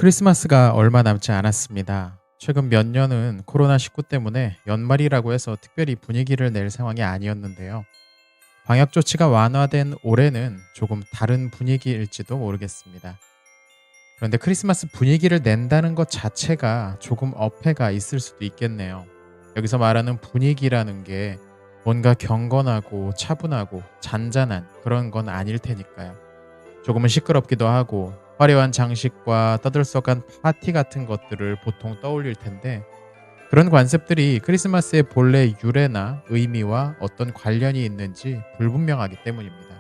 크리스마스가 얼마 남지 않았습니다. 최근 몇 년은 코로나19 때문에 연말이라고 해서 특별히 분위기를 낼 상황이 아니었는데요. 방역 조치가 완화된 올해는 조금 다른 분위기일지도 모르겠습니다. 그런데 크리스마스 분위기를 낸다는 것 자체가 조금 어폐가 있을 수도 있겠네요. 여기서 말하는 분위기라는 게 뭔가 경건하고 차분하고 잔잔한 그런 건 아닐 테니까요. 조금은 시끄럽기도 하고 화려한 장식과 떠들썩한 파티 같은 것들을 보통 떠올릴 텐데, 그런 관습들이 크리스마스의 본래 유래나 의미와 어떤 관련이 있는지 불분명하기 때문입니다.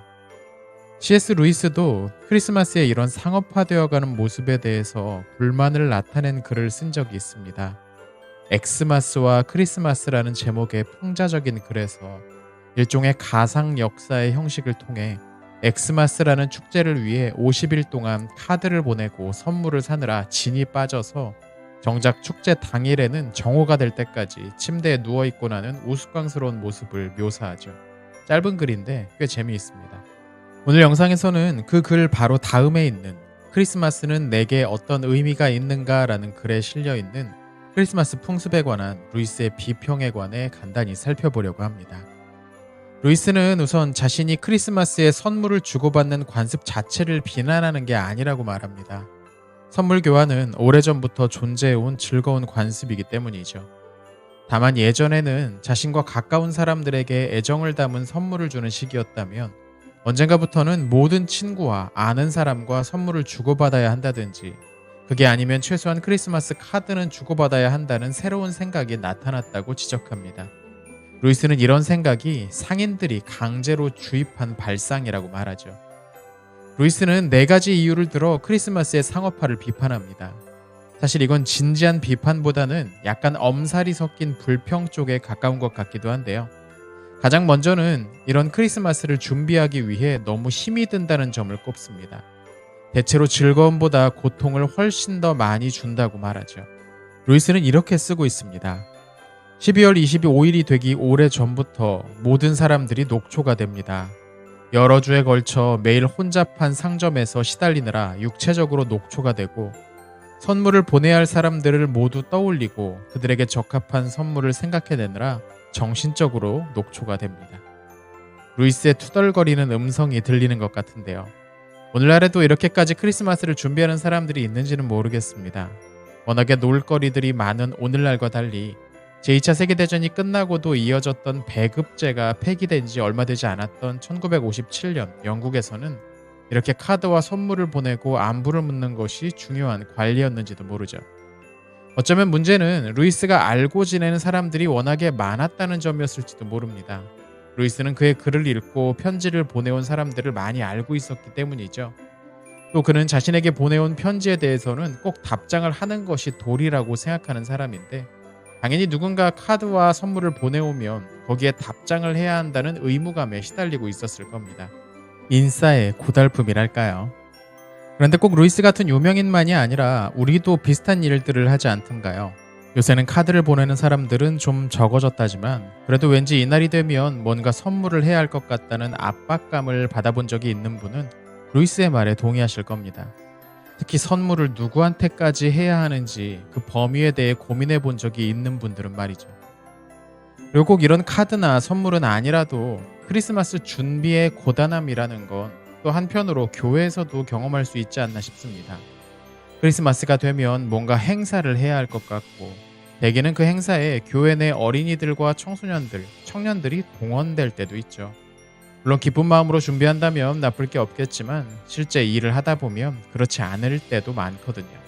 C.S. 루이스도 크리스마스의 이런 상업화되어가는 모습에 대해서 불만을 나타낸 글을 쓴 적이 있습니다. 엑스마스와 크리스마스라는 제목의 풍자적인 글에서 일종의 가상 역사의 형식을 통해 엑스마스라는 축제를 위해 50일 동안 카드를 보내고 선물을 사느라 진이 빠져서 정작 축제 당일에는 정오가 될 때까지 침대에 누워있고 나는 우스꽝스러운 모습을 묘사하죠. 짧은 글인데 꽤 재미있습니다. 오늘 영상에서는 그 글 바로 다음에 있는 크리스마스는 내게 어떤 의미가 있는가 라는 글에 실려있는 크리스마스 풍습에 관한 루이스의 비평에 관해 간단히 살펴보려고 합니다. 루이스는 우선 자신이 크리스마스에 선물을 주고받는 관습 자체를 비난하는 게 아니라고 말합니다. 선물 교환은 오래전부터 존재해온 즐거운 관습이기 때문이죠. 다만 예전에는 자신과 가까운 사람들에게 애정을 담은 선물을 주는 시기였다면, 언젠가부터는 모든 친구와 아는 사람과 선물을 주고받아야 한다든지, 그게 아니면 최소한 크리스마스 카드는 주고받아야 한다는 새로운 생각이 나타났다고 지적합니다. 루이스는 이런 생각이 상인들이 강제로 주입한 발상이라고 말하죠. 루이스는 4가지 이유를 들어 크리스마스의 상업화를 비판합니다. 사실 이건 진지한 비판보다는 약간 엄살이 섞인 불평 쪽에 가까운 것 같기도 한데요. 가장 먼저는 이런 크리스마스를 준비하기 위해 너무 힘이 든다는 점을 꼽습니다. 대체로 즐거움보다 고통을 훨씬 더 많이 준다고 말하죠. 루이스는 이렇게 쓰고 있습니다. 12월 25일이 되기 오래전부터 모든 사람들이 녹초가 됩니다. 여러 주에 걸쳐 매일 혼잡한 상점에서 시달리느라 육체적으로 녹초가 되고, 선물을 보내야 할 사람들을 모두 떠올리고 그들에게 적합한 선물을 생각해내느라 정신적으로 녹초가 됩니다. 루이스의 투덜거리는 음성이 들리는 것 같은데요. 오늘날에도 이렇게까지 크리스마스를 준비하는 사람들이 있는지는 모르겠습니다. 워낙에 놀거리들이 많은 오늘날과 달리 제2차 세계대전이 끝나고도 이어졌던 배급제가 폐기된 지 얼마 되지 않았던 1957년 영국에서는 이렇게 카드와 선물을 보내고 안부를 묻는 것이 중요한 관리였는지도 모르죠. 어쩌면 문제는 루이스가 알고 지내는 사람들이 워낙에 많았다는 점이었을지도 모릅니다. 루이스는 그의 글을 읽고 편지를 보내온 사람들을 많이 알고 있었기 때문이죠. 또 그는 자신에게 보내온 편지에 대해서는 꼭 답장을 하는 것이 도리라고 생각하는 사람인데, 당연히 누군가 카드와 선물을 보내오면 거기에 답장을 해야 한다는 의무감에 시달리고 있었을 겁니다. 인싸의 고달픔이랄까요. 그런데 꼭 루이스 같은 유명인만이 아니라 우리도 비슷한 일들을 하지 않던가요? 요새는 카드를 보내는 사람들은 좀 적어졌다지만, 그래도 왠지 이날이 되면 뭔가 선물을 해야 할 것 같다는 압박감을 받아본 적이 있는 분은 루이스의 말에 동의하실 겁니다. 특히 선물을 누구한테까지 해야 하는지 그 범위에 대해 고민해 본 적이 있는 분들은 말이죠. 그리고 꼭 이런 카드나 선물은 아니라도 크리스마스 준비의 고단함이라는 건 또 한편으로 교회에서도 경험할 수 있지 않나 싶습니다. 크리스마스가 되면 뭔가 행사를 해야 할 것 같고, 대개는 그 행사에 교회 내 어린이들과 청소년들, 청년들이 동원될 때도 있죠. 물론 기쁜 마음으로 준비한다면 나쁠 게 없겠지만, 실제 일을 하다 보면 그렇지 않을 때도 많거든요.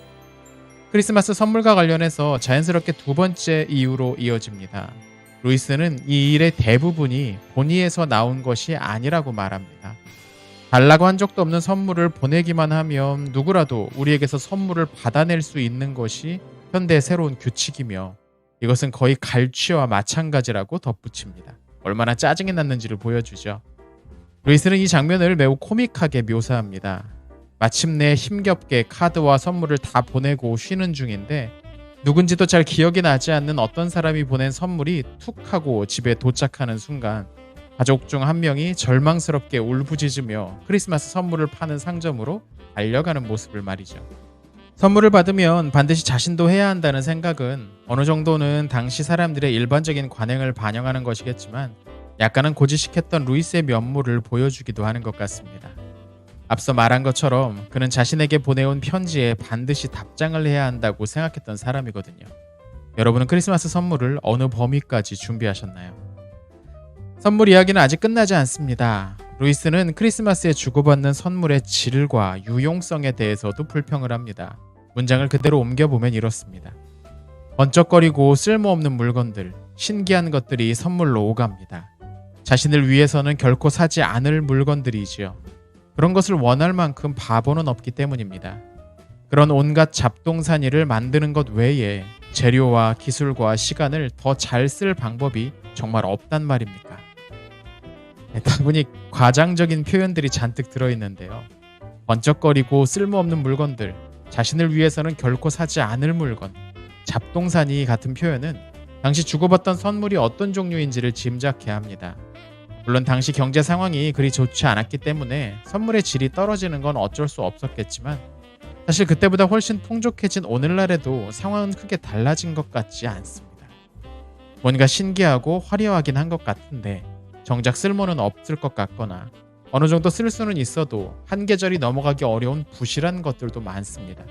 크리스마스 선물과 관련해서 자연스럽게 두 번째 이유로 이어집니다. 루이스는 이 일의 대부분이 본의에서 나온 것이 아니라고 말합니다. 달라고 한 적도 없는 선물을 보내기만 하면 누구라도 우리에게서 선물을 받아낼 수 있는 것이 현대의 새로운 규칙이며, 이것은 거의 갈취와 마찬가지라고 덧붙입니다. 얼마나 짜증이 났는지를 보여주죠. 루이스는 이 장면을 매우 코믹하게 묘사합니다. 마침내 힘겹게 카드와 선물을 다 보내고 쉬는 중인데, 누군지도 잘 기억이 나지 않는 어떤 사람이 보낸 선물이 툭 하고 집에 도착하는 순간, 가족 중 한 명이 절망스럽게 울부짖으며 크리스마스 선물을 파는 상점으로 달려가는 모습을 말이죠. 선물을 받으면 반드시 자신도 해야 한다는 생각은 어느 정도는 당시 사람들의 일반적인 관행을 반영하는 것이겠지만 약간은 고지식했던 루이스의 면모를 보여주기도 하는 것 같습니다. 앞서 말한 것처럼 그는 자신에게 보내온 편지에 반드시 답장을 해야 한다고 생각했던 사람이거든요. 여러분은 크리스마스 선물을 어느 범위까지 준비하셨나요? 선물 이야기는 아직 끝나지 않습니다. 루이스는 크리스마스에 주고받는 선물의 질과 유용성에 대해서도 불평을 합니다. 문장을 그대로 옮겨보면 이렇습니다. 번쩍거리고 쓸모없는 물건들, 신기한 것들이 선물로 오갑니다. 자신을 위해서는 결코 사지 않을 물건들이지요. 그런 것을 원할 만큼 바보는 없기 때문입니다. 그런 온갖 잡동사니를 만드는 것 외에 재료와 기술과 시간을 더 잘 쓸 방법이 정말 없단 말입니까? 다분히 과장적인 표현들이 잔뜩 들어있는데요. 번쩍거리고 쓸모없는 물건들, 자신을 위해서는 결코 사지 않을 물건, 잡동사니 같은 표현은 당시 주고받던 선물이 어떤 종류인지를 짐작해야 합니다. 물론 당시 경제 상황이 그리 좋지 않았기 때문에 선물의 질이 떨어지는 건 어쩔 수 없었겠지만 사실 그때보다 훨씬 풍족해진 오늘날에도 상황은 크게 달라진 것 같지 않습니다. 뭔가 신기하고 화려하긴 한 것 같은데 정작 쓸모는 없을 것 같거나 어느 정도 쓸 수는 있어도 한 계절이 넘어가기 어려운 부실한 것들도 많습니다.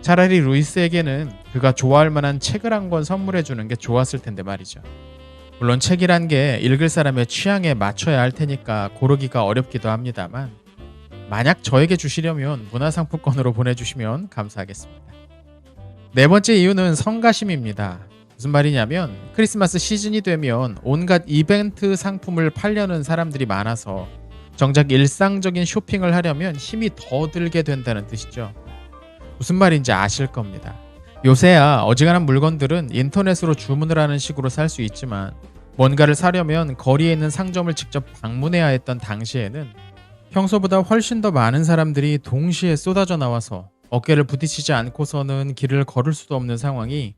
차라리 루이스에게는 그가 좋아할 만한 책을 한 권 선물해 주는 게 좋았을 텐데 말이죠. 물론 책이란 게 읽을 사람의 취향에 맞춰야 할 테니까 고르기가 어렵기도 합니다만 만약 저에게 주시려면 문화상품권으로 보내주시면 감사하겠습니다. 네 번째 이유는 성가심입니다. 무슨 말이냐면 크리스마스 시즌이 되면 온갖 이벤트 상품을 팔려는 사람들이 많아서 정작 일상적인 쇼핑을 하려면 힘이 더 들게 된다는 뜻이죠. 무슨 말인지 아실 겁니다. 요새야 어지간한 물건들은 인터넷으로 주문을 하는 식으로 살 수 있지만 뭔가를 사려면 거리에 있는 상점을 직접 방문해야 했던 당시에는 평소보다 훨씬 더 많은 사람들이 동시에 쏟아져 나와서 어깨를 부딪히지 않고서는 길을 걸을 수도 없는 상황이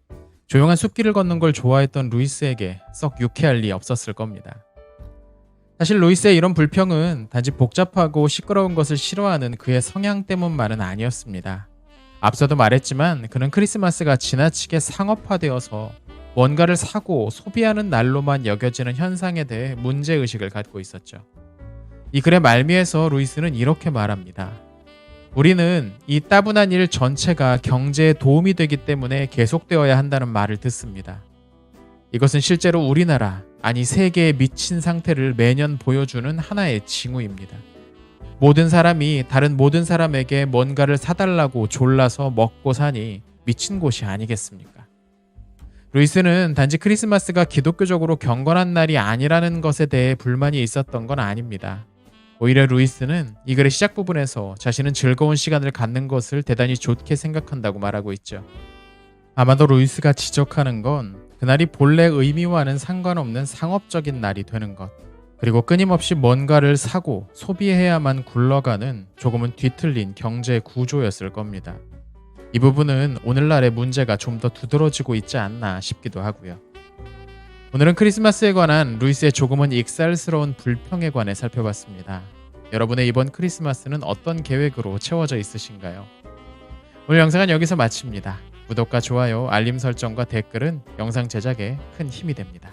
조용한 숲길을 걷는 걸 좋아했던 루이스에게 썩 유쾌할 리 없었을 겁니다. 사실 루이스의 이런 불평은 단지 복잡하고 시끄러운 것을 싫어하는 그의 성향 때문만은 아니었습니다. 앞서도 말했지만 그는 크리스마스가 지나치게 상업화되어서 뭔가를 사고 소비하는 날로만 여겨지는 현상에 대해 문제의식을 갖고 있었죠. 이 글의 말미에서 루이스는 이렇게 말합니다. 우리는 이 따분한 일 전체가 경제에 도움이 되기 때문에 계속되어야 한다는 말을 듣습니다. 이것은 실제로 우리나라, 아니 세계에 미친 상태를 매년 보여주는 하나의 징후입니다. 모든 사람이 다른 모든 사람에게 뭔가를 사달라고 졸라서 먹고 사니 미친 곳이 아니겠습니까? 루이스는 단지 크리스마스가 기독교적으로 경건한 날이 아니라는 것에 대해 불만이 있었던 건 아닙니다. 오히려 루이스는 이 글의 시작 부분에서 자신은 즐거운 시간을 갖는 것을 대단히 좋게 생각한다고 말하고 있죠. 아마도 루이스가 지적하는 건 그날이 본래 의미와는 상관없는 상업적인 날이 되는 것, 그리고 끊임없이 뭔가를 사고 소비해야만 굴러가는 조금은 뒤틀린 경제 구조였을 겁니다. 이 부분은 오늘날의 문제가 좀 더 두드러지고 있지 않나 싶기도 하고요. 오늘은 크리스마스에 관한 루이스의 조금은 익살스러운 불평에 관해 살펴봤습니다. 여러분의 이번 크리스마스는 어떤 계획으로 채워져 있으신가요? 오늘 영상은 여기서 마칩니다. 구독과 좋아요, 알림 설정과 댓글은 영상 제작에 큰 힘이 됩니다.